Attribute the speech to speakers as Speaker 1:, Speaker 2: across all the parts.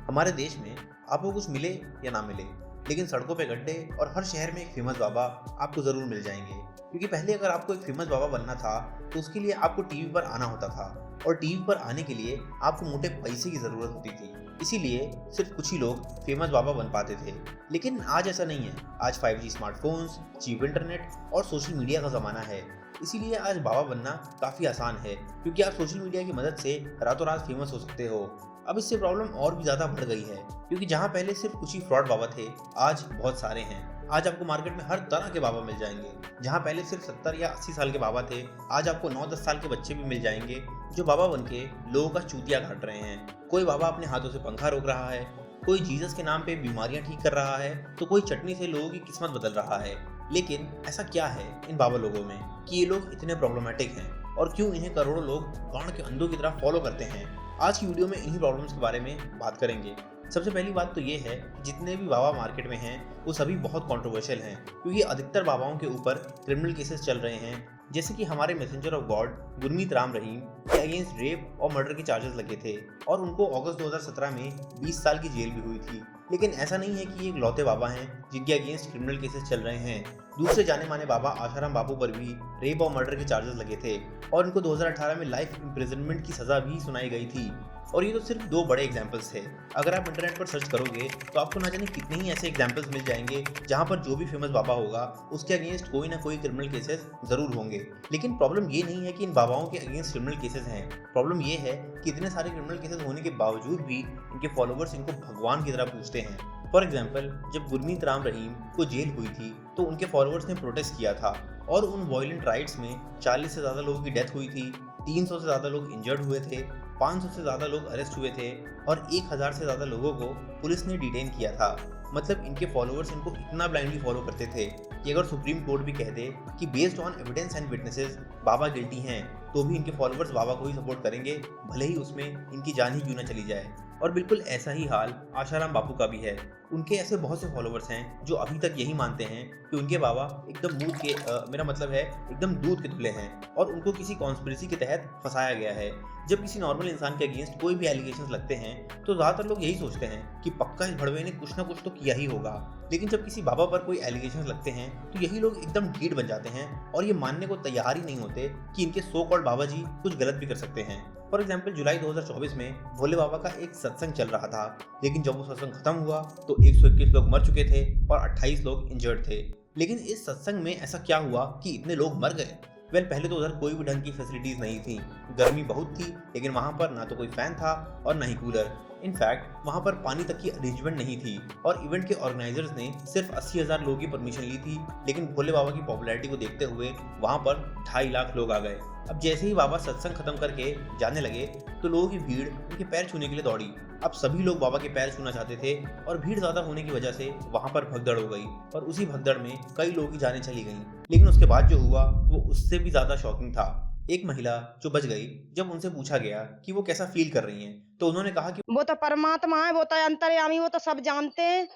Speaker 1: हमारे देश में आपको कुछ मिले या ना मिले, लेकिन सड़कों पे गड्ढे और हर शहर में एक फेमस बाबा आपको ज़रूर मिल जाएंगे। क्योंकि पहले अगर आपको एक फेमस बाबा बनना था तो उसके लिए आपको टीवी पर आना होता था, और टीवी पर आने के लिए आपको मोटे पैसे की ज़रूरत होती थी। इसीलिए सिर्फ कुछ ही लोग फेमस बाबा बन पाते थे। लेकिन आज ऐसा नहीं है। आज 5G स्मार्टफोन्स, चीप इंटरनेट और सोशल मीडिया का ज़माना है। इसीलिए आज बाबा बनना काफ़ी आसान है, क्योंकि आप सोशल मीडिया की मदद से रातों रात फेमस हो सकते हो। अब इससे प्रॉब्लम और भी ज़्यादा बढ़ गई है, क्योंकि जहाँ पहले सिर्फ कुछ ही फ्रॉड बाबा थे, आज बहुत सारे हैं। आज आपको मार्केट में हर तरह के बाबा मिल जाएंगे। जहाँ पहले सिर्फ 70 या 80 साल के बाबा थे, आज आपको 9-10 साल के बच्चे भी मिल जाएंगे जो बाबा बन के लोगों का चूतिया काट रहे हैं। कोई बाबा अपने हाथों से पंखा रोक रहा है, कोई जीसस के नाम पे बीमारियां ठीक कर रहा है, तो कोई चटनी से लोगों की किस्मत बदल रहा है। लेकिन ऐसा क्या है इन बाबा लोगों में कि ये लोग इतने प्रॉब्लमेटिक हैं, और क्यों इन्हें करोड़ों लोग गांड के अंधों की तरह फॉलो करते हैं? आज की वीडियो में इन्हीं प्रॉब्लम्स के बारे में बात करेंगे। सबसे पहली बात तो ये है कि जितने भी बाबा मार्केट में हैं वो सभी बहुत कंट्रोवर्शियल हैं, क्योंकि अधिकतर बाबाओं के ऊपर क्रिमिनल केसेस चल रहे हैं। जैसे कि हमारे messenger of God Gurmeet Ram Rahim के अगेंस्ट रेप और मर्डर के चार्जेस लगे थे, और उनको अगस्त 2017 में 20 साल की जेल भी हुई थी। लेकिन ऐसा नहीं है कि ये इकलौते बाबा हैं जिनके अगेंस्ट क्रिमिनल केसेस चल रहे हैं। दूसरे जाने माने बाबा आशाराम बापू पर भी रेप और मर्डर के चार्जेस लगे थे, और इनको 2018 में लाइफ इम्प्रिजनमेंट की सजा भी सुनाई गई थी। और ये तो सिर्फ दो बड़े एग्जाम्पल्स थे। अगर आप इंटरनेट पर सर्च करोगे तो आपको ना जाने कितने ही ऐसे एग्जाम्पल्स मिल जाएंगे जहाँ पर जो भी फेमस बाबा होगा उसके अगेंस्ट कोई ना कोई क्रिमिनल केसेस जरूर होंगे। लेकिन प्रॉब्लम ये नहीं है कि इन बाबाओं के अगेंस्ट क्रिमिनल केसेस हैं। प्रॉब्लम ये है कि इतने सारे क्रिमिनल केसेस होने के बावजूद भी इनके फॉलोवर्स इनको भगवान की तरह पूजते हैं। फॉर एग्जाम्पल, जब गुरमीत राम रहीम को जेल हुई थी तो उनके फॉलोअर्स ने प्रोटेस्ट किया था, और उन वायलेंट राइट्स में 40 से ज़्यादा लोगों की डेथ हुई थी, 300 से ज़्यादा लोग इंजर्ड हुए थे, 500 से ज़्यादा लोग अरेस्ट हुए थे, और 1000 से ज़्यादा लोगों को पुलिस ने डिटेन किया था। मतलब इनके फॉलोअर्स इनको इतना ब्लाइंडली फॉलो करते थे कि अगर सुप्रीम कोर्ट भी कह दे कि based on evidence and witnesses Baba guilty हैं, तो भी इनके फॉलोअर्स बाबा को ही सपोर्ट करेंगे, भले ही उसमें इनकी जान ही क्यों ना चली जाए। और बिल्कुल ऐसा ही हाल आशाराम बापू का भी है। उनके ऐसे बहुत से फॉलोअर्स हैं जो अभी तक यही मानते हैं कि उनके बाबा एकदम मेरा मतलब है एकदम दूध के धुले हैं, और उनको किसी कॉन्स्पिरेसी के तहत फंसाया गया है। जब किसी नॉर्मल इंसान के अगेंस्ट कोई भी एलिगेशंस लगते हैं तो ज़्यादातर लोग यही सोचते हैं कि पक्का इस भड़वे ने कुछ ना कुछ तो किया ही होगा। लेकिन जब किसी बाबा पर कोई एलिगेशंस लगते हैं तो यही लोग एकदम ढीठ बन जाते हैं, और ये मानने को तैयार ही नहीं होते कि इनके सो कॉल्ड बाबा जी कुछ गलत भी कर सकते हैं। फॉर एग्जाम्पल, जुलाई 2024 में भोले बाबा का एक सत्संग चल रहा था, लेकिन जब वो सत्संग खत्म हुआ तो 121 लोग मर चुके थे और 28 लोग इंजर्ड थे। लेकिन इस सत्संग में ऐसा क्या हुआ कि इतने लोग मर गए? पहले तो उधर कोई भी ढंग की फैसिलिटीज नहीं थी। गर्मी बहुत थी, लेकिन वहाँ पर ना तो कोई फैन था और ना ही कूलर। इनफैक्ट वहाँ पर पानी तक की अरेंजमेंट नहीं थी, और इवेंट के ऑर्गेनाइजर्स ने सिर्फ 80,000 लोगों की परमिशन ली थी। लेकिन भोले बाबा की पॉपुलैरिटी को देखते हुए वहाँ पर 2.5 लाख लोग आ गए। अब जैसे ही बाबा सत्संग खत्म करके जाने लगे तो लोगों की भीड़ उनके पैर छूने के लिए दौड़ी। अब सभी लोग बाबा के पैर छूना चाहते थे, और भीड़ ज्यादा होने की वजह से वहां पर भगदड़ हो गई, और उसी भगदड़ में कई लोगों की जानें चली गईं। लेकिन उसके बाद जो हुआ वो उससे भी ज्यादा शॉकिंग था। एक महिला जो बच गई, जब उनसे पूछा गया कि वो कैसा फील कर रही हैं, तो उन्होंने कहा कि
Speaker 2: वो तो परमात्मा है, वो तो अंतर्यामी, वो तो सब जानते हैं,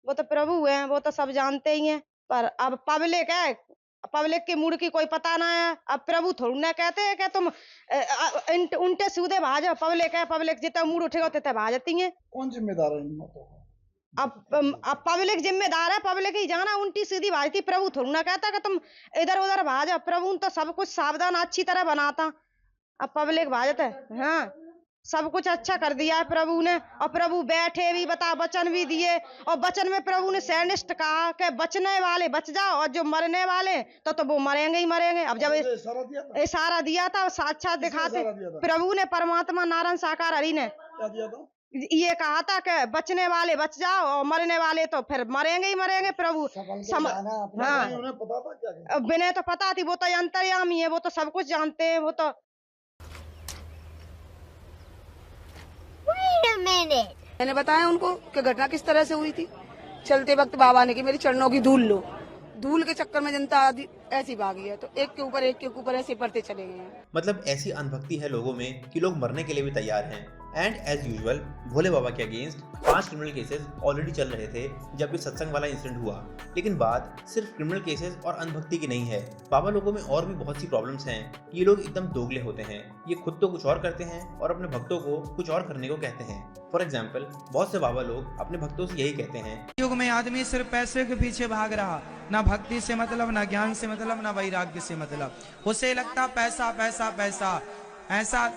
Speaker 2: वो तो प्रभु है, वो तो सब जानते ही हैं। पर अब पब्लिक है, पब्लिक के मूड की कोई पता ना है। अब प्रभु थोड़ी ना कहते हैं कि तुम उल्टे सीधे भाजो। पब्लिक है, पब्लिक जितना मूड उठेगा उतने भाजती है।
Speaker 3: कौन जिम्मेदार है इन बातों का?
Speaker 2: अब पब्लिक जिम्मेदार है, पब्लिक ही जाना उल्टी सीधी भाजती। प्रभु थोड़ी ना कहता कि तुम इधर उधर भाजो। प्रभु तो सब कुछ सावधान अच्छी तरह बनाता, अब पब्लिक भाजत है। हाँ, सब कुछ अच्छा कर दिया है प्रभु ने, और प्रभु बैठे भी बता वचन भी दिए, और वचन में प्रभु ने सैनिष्ठ कहा कि बचने वाले बच जाओ, और जो मरने वाले तो वो मरेंगे ही मरेंगे। अब जब इशारा दिया था साक्षात दिखाते प्रभु ने, परमात्मा नारायण साकार हरि ने
Speaker 3: क्या दिया था?
Speaker 2: ये कहा था कि बचने वाले बच जाओ और मरने वाले तो फिर मरेंगे ही मरेंगे। प्रभु हाँ,
Speaker 3: उन्हें पता था क्या?
Speaker 2: बिना तो पता थी, वो तो अंतर्यामी है, वो तो सब कुछ जानते हैं। वो तो
Speaker 4: मैंने बताया उनको कि घटना किस तरह से हुई थी। चलते वक्त बाबा ने कि मेरी चरणों की धूल लो। धूल के चक्कर में जनता आदि ऐसी भागी है, तो एक के ऊपर ऐसे बढ़ते चले गए हैं।
Speaker 1: मतलब ऐसी अनभक्ति है लोगों में कि लोग मरने के लिए भी तैयार हैं। एंड एज यूजुअल भोले बाबा के अगेंस्ट 5 क्रिमिनल केसेस ऑलरेडी चल रहे थे जब ये सत्संग वाला इंसिडेंट हुआ। लेकिन बात सिर्फ क्रिमिनल केसेस और अनभक्ति की नहीं है। बाबा लोगों में और भी बहुत सी प्रॉब्लम्स हैं। ये लोग एकदम दोगले होते हैं। ये खुद तो कुछ और करते हैं और अपने भक्तों को कुछ और करने को कहते हैं। फॉर एग्जाम्पल बहुत से बाबा लोग अपने भक्तों से यही कहते हैं,
Speaker 5: युग में आदमी सिर्फ पैसे के पीछे भाग रहा, ना भक्ति से मतलब, ना ज्ञान से मतलब, ना वैराग्य से मतलब। उसे लगता पैसा पैसा पैसा, ऐसा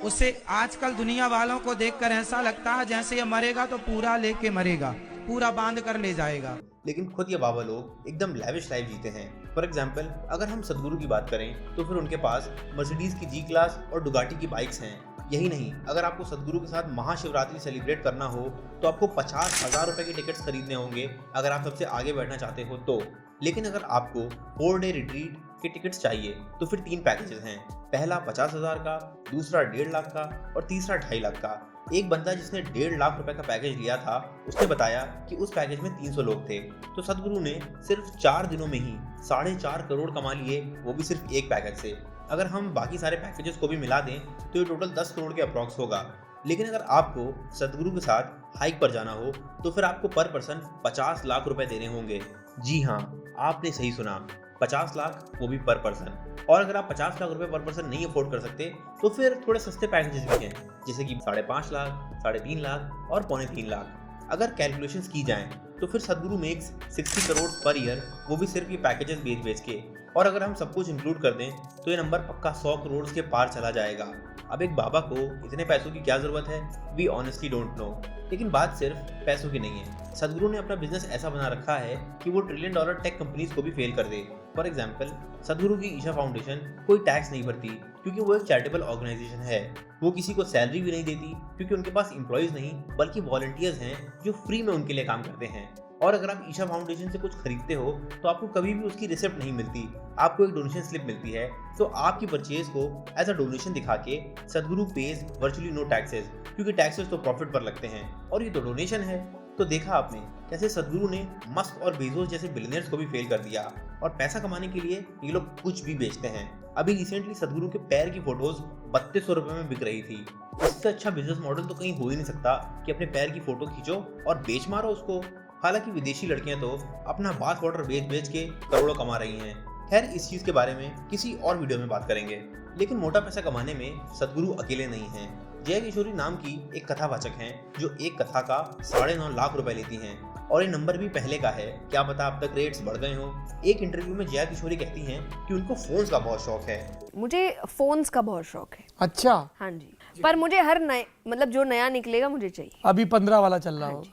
Speaker 5: उसे आजकल दुनिया वालों को देखकर ऐसा लगता है जैसे ये मरेगा तो पूरा लेके मरेगा, पूरा बांध कर ले जाएगा।
Speaker 1: लेकिन खुद ये बाबा लोग एकदम लैविश लाइफ जीते हैं। फॉर एग्जाम्पल अगर हम सदगुरु की बात करें तो फिर उनके पास मर्सिडीज की जी क्लास और डुगाटी की बाइक्स हैं। यही नहीं, अगर आपको सदगुरु के साथ महाशिवरात्रि सेलिब्रेट करना हो तो आपको 50,000 रुपए के टिकट्स खरीदने होंगे अगर आप सबसे आगे बैठना चाहते हो तो। लेकिन अगर आपको 4 डे रिट्रीट के टिकट्स चाहिए तो फिर 3 पैकेजेस हैं। पहला 50,000 का, दूसरा 1.5 लाख का और तीसरा 2.5 लाख का। एक बंदा जिसने 1.5 लाख रुपए का पैकेज लिया था उसने बताया कि उस पैकेज में 300 लोग थे, तो सदगुरु ने सिर्फ 4 दिनों में ही 4.5 करोड़ कमा लिए, वो भी सिर्फ एक पैकेज से। अगर हम बाकी सारे पैकेजेस को भी मिला दें तो ये टोटल 10 करोड़ के अप्रॉक्स होगा। लेकिन अगर आपको सदगुरु के साथ हाइक पर जाना हो तो फिर आपको पर पर्सन 50 लाख रुपए देने होंगे। जी हाँ, आपने सही सुना, 50 लाख, वो भी पर पर्सन। और अगर आप 50 लाख रुपए पर पर्सन नहीं अफोर्ड कर सकते तो फिर थोड़े सस्ते पैकेजेस भी हैं, जैसे कि 5.5 लाख, 3.5 लाख और 3.25 लाख। अगर कैलकुलेशंस की जाएं तो फिर सदगुरु मेक्स 60 करोड़ पर ईयर, वो भी सिर्फ ये पैकेजेस बेच के। और अगर हम सब कुछ इंक्लूड कर दें तो ये नंबर पक्का 100 करोड़ के पार चला जाएगा। अब एक बाबा को इतने पैसों की क्या जरूरत है, वी ऑनेस्टली डोंट नो। लेकिन बात सिर्फ पैसों की नहीं है। सदगुरु ने अपना बिजनेस ऐसा बना रखा है कि वो $1 ट्रिलियन टेक कंपनीज को भी फेल कर दे। फॉर एग्जाम्पल सदगुरु की ईशा फाउंडेशन कोई टैक्स नहीं भरती क्योंकि वो एक चैरिटेबल ऑर्गेनाइजेशन है। वो किसी को सैलरी भी नहीं देती क्योंकि उनके पास एम्प्लॉयज नहीं बल्कि वॉलंटियर्स हैं जो फ्री में उनके लिए काम करते हैं। और अगर आप ईशा फाउंडेशन से कुछ खरीदते हो तो आपको कभी भी उसकी रिसिप्ट नहीं मिलती, आपको एक डोनेशन स्लिप मिलती है। तो आपकी परचेज को एज अ डोनेशन दिखा के सदगुरु पेज वर्चुअली नो टैक्सेस, क्योंकि टैक्सेस तो प्रॉफिट पर लगते हैं और ये तो डोनेशन है। तो देखा आपने कैसे सदगुरु ने मस्क और बेजोस जैसे बिलियनर्स को भी फेल कर दिया, और पैसा कमाने के लिए ये लोग कुछ भी बेचते हैं। अभी रिसेंटली सदगुरु के पैर की फोटोज 3200 रुपए में बिक रही थी। इससे अच्छा बिजनेस मॉडल तो कहीं हो ही नहीं सकता कि अपने पैर की फोटो खींचो और बेच मारो उसको। हालांकि विदेशी लड़कियां तो अपना बाथ वाटर बेच के करोड़ों कमा रही हैं। खैर, इस चीज के बारे में किसी और वीडियो में बात करेंगे। लेकिन मोटा पैसा कमाने में सदगुरु अकेले नहीं हैं। जय किशोरी नाम की एक कथावाचक हैं जो एक कथा का 9.5 लाख रुपए लेती हैं, और ये नंबर भी पहले का है, क्या पता अब तक रेट्स बढ़ गए हों। एक इंटरव्यू में जया किशोरी कहती हैं कि उनको फोन्स का बहुत शौक है।
Speaker 6: मुझे फोन्स का बहुत शौक है।
Speaker 7: अच्छा,
Speaker 6: हाँ जी, पर मुझे हर नए मतलब जो नया निकलेगा मुझे चाहिए।
Speaker 7: अभी 15 वाला चल रहा हो।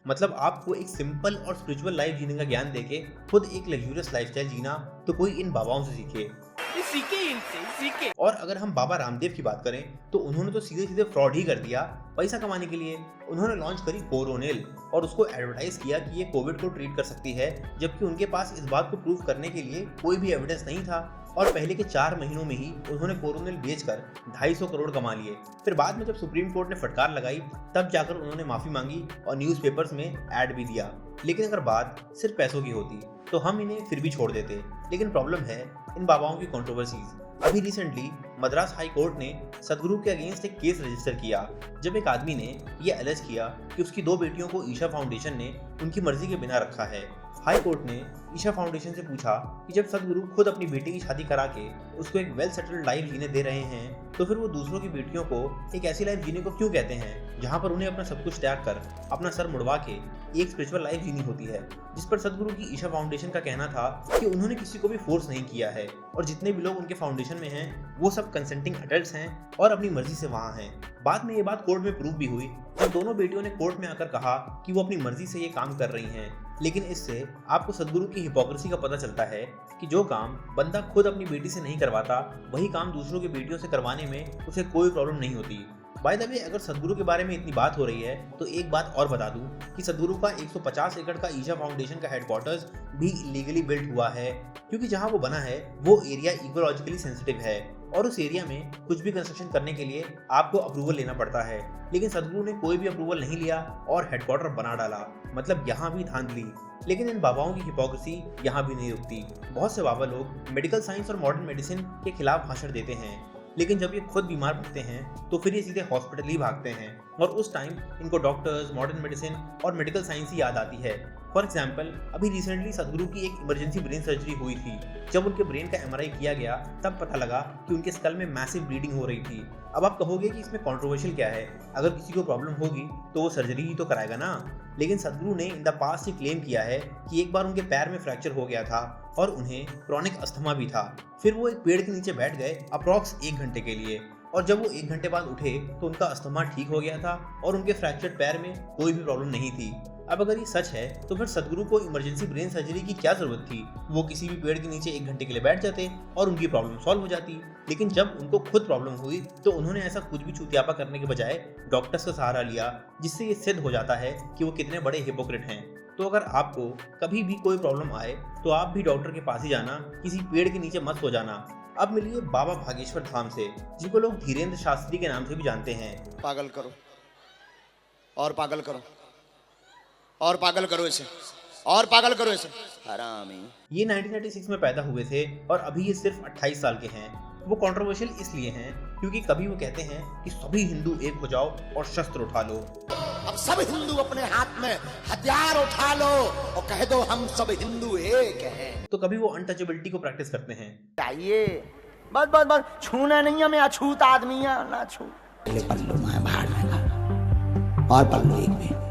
Speaker 1: मतलब आपको एक सिंपल और स्पिरिचुअल लाइफ जीने का ज्ञान देके खुद एक लग्जूरियस लाइफस्टाइल जीना तो कोई इन बाबाओं से सीखे। और अगर हम बाबा रामदेव की बात करें तो उन्होंने तो सीधे सीधे फ्रॉड ही कर दिया पैसा कमाने के लिए। उन्होंने लॉन्च करी कोरोनिल और उसको एडवर्टाइज किया कि ये कोविड को ट्रीट कर सकती है, जबकि उनके पास इस बात को प्रूव करने के लिए कोई भी एविडेंस नहीं था। और पहले के 4 महीनों में ही उन्होंने कोरोनिल बेचकर 250 करोड़ कमा लिए। फिर बाद में जब सुप्रीम कोर्ट ने फटकार लगाई तब जाकर उन्होंने माफी मांगी और न्यूज़पेपर्स में ऐड भी दिया। लेकिन अगर बात सिर्फ पैसों की होती तो हम इन्हें फिर भी छोड़ देते। लेकिन प्रॉब्लम है इन बाबाओं की कंट्रोवर्सीज। अभी रिसेंटली मद्रास हाई कोर्ट ने सदगुरु के अगेंस्ट एक केस रजिस्टर किया जब एक आदमी ने यह एलिज किया कि उसकी 2 बेटियों को ईशा फाउंडेशन ने उनकी मर्जी के बिना रखा है। हाई कोर्ट ने ईशा फाउंडेशन से पूछा कि जब सदगुरु खुद अपनी बेटी की शादी करा के उसको एक वेल सेटल्ड लाइफ जीने दे रहे हैं तो फिर वो दूसरों की बेटियों को एक ऐसी लाइफ जीने को क्यों कहते हैं जहां पर उन्हें अपना सब कुछ त्याग कर अपना सर मुड़वा के एक स्पिरिचुअल लाइफ जीनी होती है। जिस पर सदगुरु की ईशा फाउंडेशन का कहना था कि उन्होंने किसी को भी फोर्स नहीं किया है और जितने भी लोग उनके फाउंडेशन में हैं वो सब कंसेंटिंग अडल्ट्स हैं और अपनी मर्जी से वहाँ हैं। बाद में ये बात कोर्ट में प्रूव भी हुई जब दोनों बेटियों ने कोर्ट में आकर कहा कि वो अपनी मर्जी से ये काम कर रही हैं। लेकिन इससे आपको सदगुरु की हिपोक्रेसी का पता चलता है कि जो काम बंदा खुद अपनी बेटी से नहीं करवाता वही काम दूसरों की बेटियों से करवाने में उसे कोई प्रॉब्लम नहीं होती। बाय द वे, अगर सदगुरु के बारे में इतनी बात हो रही है तो एक बात और बता दूं कि सदगुरु का 150 एकड़ का ईशा फाउंडेशन का हेडक्वार्टर्स भी इलीगली बिल्ट हुआ है, क्योंकि जहां वो बना है वो एरिया इकोलॉजिकली सेंसिटिव है और उस एरिया में कुछ भी कंस्ट्रक्शन करने के लिए आपको अप्रूवल लेना पड़ता है। लेकिन सदगुरु ने कोई भी अप्रूवल नहीं लिया और हेडक्वार्टर बना डाला, मतलब यहाँ भी धांधली। लेकिन इन बाबाओं की हिपोक्रेसी यहाँ भी नहीं रुकती। बहुत से बाबा लोग मेडिकल साइंस और मॉडर्न मेडिसिन के खिलाफ भाषण देते हैं, लेकिन जब ये खुद बीमार पड़ते हैं तो फिर ये सीधे हॉस्पिटल ही भागते हैं और उस टाइम इनको डॉक्टर्स, मॉडर्न मेडिसिन और मेडिकल साइंस ही याद आती है। फॉर एग्जाम्पल, अभी रिसेंटली सदगुरु की एक इमरजेंसी ब्रेन सर्जरी हुई थी। जब उनके ब्रेन का MRI किया गया तब पता लगा कि उनके स्कल में मैसिव ब्लीडिंग हो रही थी। अब आप कहोगे कि इसमें कंट्रोवर्शियल क्या है, अगर किसी को प्रॉब्लम होगी तो वो सर्जरी ही तो कराएगा ना। लेकिन सदगुरु ने इन द पास्ट ये क्लेम किया है कि एक बार उनके पैर में फ्रैक्चर हो गया था और उन्हें क्रॉनिक अस्थमा भी था। फिर वो एक पेड़ के नीचे बैठ गए अप्रॉक्स 1 घंटे के लिए, और जब वो 1 घंटे बाद उठे तो उनका अस्थमा ठीक हो गया था और उनके फ्रैक्चर्ड पैर में कोई भी प्रॉब्लम नहीं थी। अब अगर ये सच है तो फिर सदगुरु को इमरजेंसी ब्रेन सर्जरी की क्या जरूरत थी? वो किसी भी पेड़ के नीचे 1 घंटे के लिए बैठ जाते और उनकी प्रॉब्लम सॉल्व हो जाती। लेकिन जब उनको खुद प्रॉब्लम हुई तो उन्होंने ऐसा कुछ भी चूतियापा करने के बजाय डॉक्टर्स का सहारा लिया, जिससे ये सिद्ध हो जाता है कि वो कितने बड़े हिपोक्रेट हैं। तो अगर आपको कभी भी कोई प्रॉब्लम आए तो आप भी डॉक्टर के पास ही जाना, किसी पेड़ के नीचे मत सो जाना। अब मिलिए बाबा भागेश्वर धाम से, जिनको लोग धीरेन्द्र शास्त्री के नाम से भी जानते हैं।
Speaker 7: पागल करो और पागल करो और पागल करो इसे और पागल करो इसे, हरामी।
Speaker 1: ये 1996 में पैदा हुए थे और अभी ये सिर्फ 28 साल के हैं। वो कंट्रोवर्शियल इसलिए हैं क्योंकि कभी वो कहते हैं कि सभी हिंदू एक हो जाओ और शस्त्र उठा लो।
Speaker 7: अब सब हिंदू अपने हाथ में हथियार उठा लो और कह दो हम सब हिंदू एक हैं।
Speaker 1: तो कभी वो अनटचेबिलिटी को प्रैक्टिस करते हैं।
Speaker 7: चाहिए बस बस बस, छूना नहीं है, मैं अछूत आदमी है ना छू। पल्लू मैं भाड़ में और पल्लू एक में।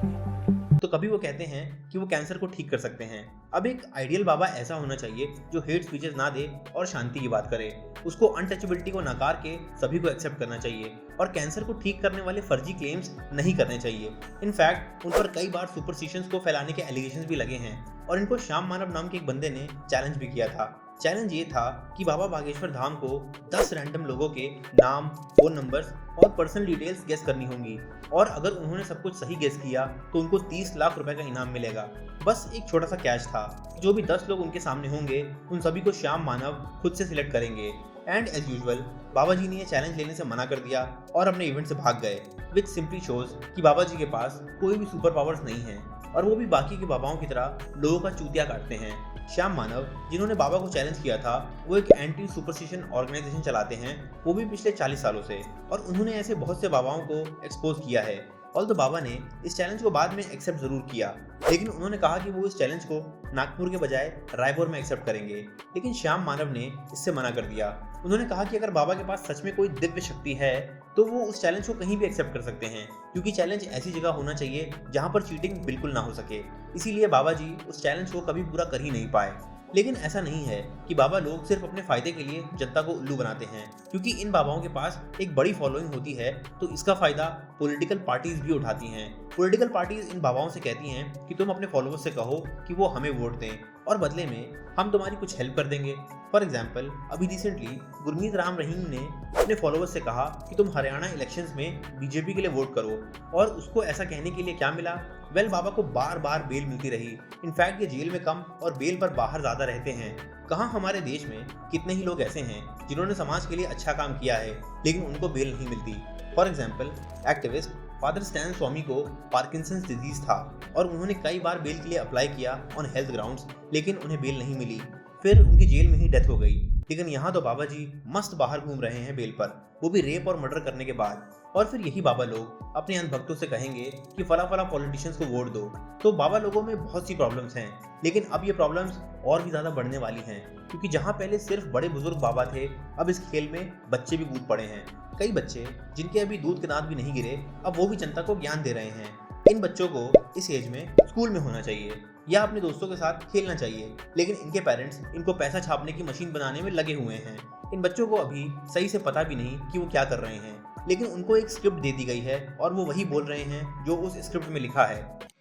Speaker 1: तो कभी वो कहते हैं कि वो कैंसर को ठीक कर सकते हैं। अब एक आइडियल बाबा ऐसा होना चाहिए जो हेट स्पीचेस ना दे और शांति की बात करे। उसको अनटचेबिलिटी को नकार के सभी को एक्सेप्ट करना चाहिए और कैंसर को ठीक करने वाले फर्जी क्लेम्स नहीं करने चाहिए। इनफैक्ट उन पर कई बार सुपरस्टिशंस को फैलाने के एलिगेशंस भी लगे हैं और इनको श्याम मानव नाम के एक बंदे ने चैलेंज भी किया था। चैलेंज ये था कि बाबा बागेश्वर धाम को 10 रैंडम लोगों के नाम, फोन नंबर्स और पर्सनल डिटेल्स गेस करनी होंगी और अगर उन्होंने सब कुछ सही गेस किया तो उनको 30 लाख रुपए का इनाम मिलेगा। बस एक छोटा सा कैच था, जो भी 10 लोग उनके सामने होंगे उन सभी को श्याम मानव खुद से सिलेक्ट करेंगे। एंड एज यूजुअल बाबा जी ने ये चैलेंज लेने से मना कर दिया और अपने इवेंट से भाग गए, विच सिंपली शोज कि बाबा जी के पास कोई भी सुपर पावर्स नहीं है और वो भी बाकी के बाबाओं की तरह लोगों का चूतिया काटते हैं। श्याम मानव, जिन्होंने बाबा को चैलेंज किया था, वो एक एंटी सुपरस्टिशन ऑर्गेनाइजेशन चलाते हैं, वो भी पिछले 40 सालों से, और उन्होंने ऐसे बहुत से बाबाओं को एक्सपोज किया है। ऑल्दो बाबा ने इस चैलेंज को बाद में एक्सेप्ट जरूर किया, लेकिन उन्होंने कहा कि वो इस चैलेंज को नागपुर के बजाय रायपुर में एक्सेप्ट करेंगे। लेकिन श्याम मानव ने इससे मना कर दिया। उन्होंने कहा कि अगर बाबा के पास सच में कोई दिव्य शक्ति है तो वो उस चैलेंज को कहीं भी एक्सेप्ट कर सकते हैं, क्योंकि चैलेंज ऐसी जगह होना चाहिए जहां पर चीटिंग बिल्कुल ना हो सके। इसीलिए बाबा जी उस चैलेंज को कभी पूरा कर ही नहीं पाए। लेकिन ऐसा नहीं है कि बाबा लोग सिर्फ अपने फायदे के लिए जनता को उल्लू बनाते हैं, क्योंकि इन बाबाओं के पास एक बड़ी फॉलोइंग होती है तो इसका फायदा पॉलिटिकल पार्टीज भी उठाती हैं। पॉलिटिकल पार्टीज इन बाबाओं से कहती हैं कि तुम अपने फॉलोअर्स से कहो कि वो हमें वोट दें और बदले में हम तुम्हारी कुछ हेल्प कर देंगे। फॉर एग्जाम्पल, अभी रिसेंटली गुरमीत राम रहीम ने अपने फॉलोअर्स से कहा कि तुम हरियाणा इलेक्शंस में बीजेपी के लिए वोट करो, और उसको ऐसा कहने के लिए क्या मिला? वेल, बाबा को बार बार बेल मिलती रही। इनफैक्ट ये जेल में कम और बेल पर बाहर ज्यादा रहते हैं। कहाँ हमारे देश में कितने ही लोग ऐसे हैं जिन्होंने समाज के लिए अच्छा काम किया है लेकिन उनको बेल नहीं मिलती। For example, activist Father Stan Swamy को पार्किंसंस डिजीज था और उन्होंने कई बार बेल के लिए अप्लाई किया ऑन हेल्थ ग्राउंड्स, लेकिन उन्हें बेल नहीं मिली। फिर उनकी जेल में ही डेथ हो गई। लेकिन यहाँ तो बाबा जी मस्त बाहर घूम रहे हैं बेल पर, वो भी रेप और मर्डर करने के बाद। और फिर यही बाबा लोग अपने अंध भक्तों से कहेंगे कि फला फला पॉलिटिशियंस को वोट दो। तो बाबा लोगों में बहुत सी प्रॉब्लम्स हैं, लेकिन अब ये प्रॉब्लम्स और भी ज़्यादा बढ़ने वाली हैं, क्योंकि जहाँ पहले सिर्फ बड़े बुजुर्ग बाबा थे, अब इस खेल में बच्चे भी कूद पड़े हैं। कई बच्चे जिनके अभी दूध के दांत भी नहीं गिरे, अब वो भी जनता को ज्ञान दे रहे हैं। इन बच्चों को इस एज में स्कूल में होना चाहिए या अपने दोस्तों के साथ खेलना चाहिए, लेकिन इनके पेरेंट्स इनको पैसा छापने की मशीन बनाने में लगे हुए हैं। इन बच्चों को अभी सही से पता भी नहीं कि वो क्या कर रहे हैं, लेकिन उनको एक स्क्रिप्ट दे दी गई है और वो वही बोल रहे हैं जो उस स्क्रिप्ट में लिखा है।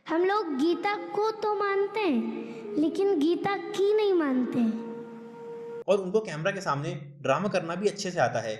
Speaker 8: हम लोग गीता को तो मानते हैं, लेकिन गीता की नहीं मानते।
Speaker 1: और उनको कैमरा के सामने ड्रामा करना भी अच्छे से आता है।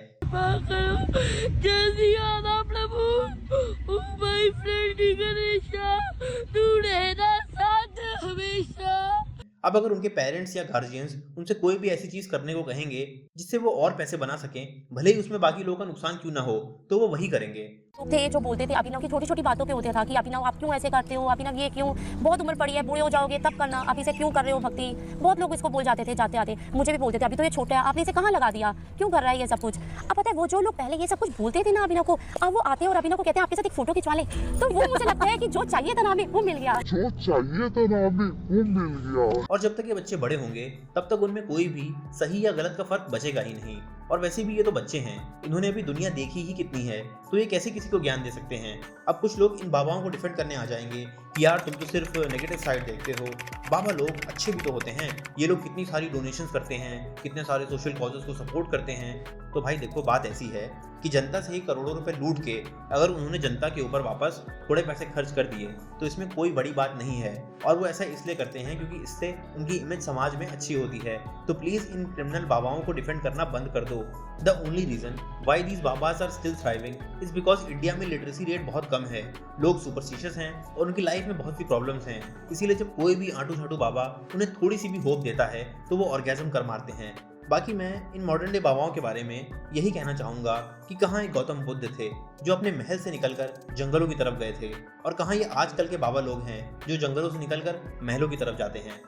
Speaker 1: अब अगर उनके पेरेंट्स या गार्जियंस उनसे कोई भी ऐसी चीज करने को कहेंगे जिससे वो और पैसे बना सकें, भले ही उसमें बाकी लोगों का नुकसान क्यों ना हो, तो वो वही करेंगे।
Speaker 9: थे जो बोलते थे अभिनव की छोटी छोटी बातों पे होता था कि अभिनव आप क्यों ऐसे करते हो, अभिनव ये क्यों, बहुत उम्र पड़ी है, बूढ़े हो जाओगे तब करना, अभी से क्यों कर रहे हो भक्ति। बहुत लोग इसको बोल जाते थे जाते आते, मुझे भी बोलते थे अभी तो ये छोटा है, आपने इसे कहाँ लगा दिया, क्यों कर रहा है ये सब कुछ। अब पता है वो जो लोग पहले ये सब कुछ बोलते थे ना अभिनव को, अब वो आते हैं और अभिनव को कहते हैं आपके साथ एक फोटो खिंचवा ले, तो वो मुझे लगता है कि जो चाहिए था ना हमें वो मिल गया,
Speaker 10: जो चाहिए था ना हमें वो मिल गया।
Speaker 1: और जब तक ये बच्चे बड़े होंगे तब तक उनमें कोई भी सही या गलत का फर्क बचेगा ही नहीं। और वैसे भी ये तो बच्चे हैं, इन्होंने अभी दुनिया देखी ही कितनी है, तो ये कैसे किसी को ज्ञान दे सकते हैं। अब कुछ लोग इन बाबाओं को डिफेंड करने आ जाएंगे कि यार तुम तो सिर्फ नेगेटिव साइड देखते हो, बाबा लोग अच्छे भी तो होते हैं, ये लोग कितनी सारी डोनेशंस करते हैं, कितने सारे सोशल कॉजेस को सपोर्ट करते हैं। तो भाई देखो, बात ऐसी है कि जनता से ही करोड़ों रुपए लूट के अगर उन्होंने जनता के ऊपर वापस थोड़े पैसे खर्च कर दिए तो इसमें कोई बड़ी बात नहीं है। और वो ऐसा इसलिए करते हैं क्योंकि इससे उनकी इमेज समाज में अच्छी होती है। तो प्लीज इन क्रिमिनल बाबाओं को डिफेंड करना बंद कर दो। The only reason why these babas are still thriving is because India में लिटरेसी रेट बहुत कम है, लोग सुपरस्टिशियस हैं और उनकी लाइफ में बहुत सी प्रॉब्लम्स हैं। इसीलिए जब कोई भी आंटू झाटू बाबा उन्हें थोड़ी सी भी होप देता है तो वो ऑर्गेज़म कर मारते हैं। बाकी मैं इन मॉडर्न डे बाबाओं के बारे में यही कहना चाहूँगा कि कहाँ एक गौतम बुद्ध थे जो अपने महल से निकलकर जंगलों की तरफ गए थे, और कहाँ ये आजकल के बाबा लोग हैं जो जंगलों से निकलकर महलों की तरफ जाते हैं।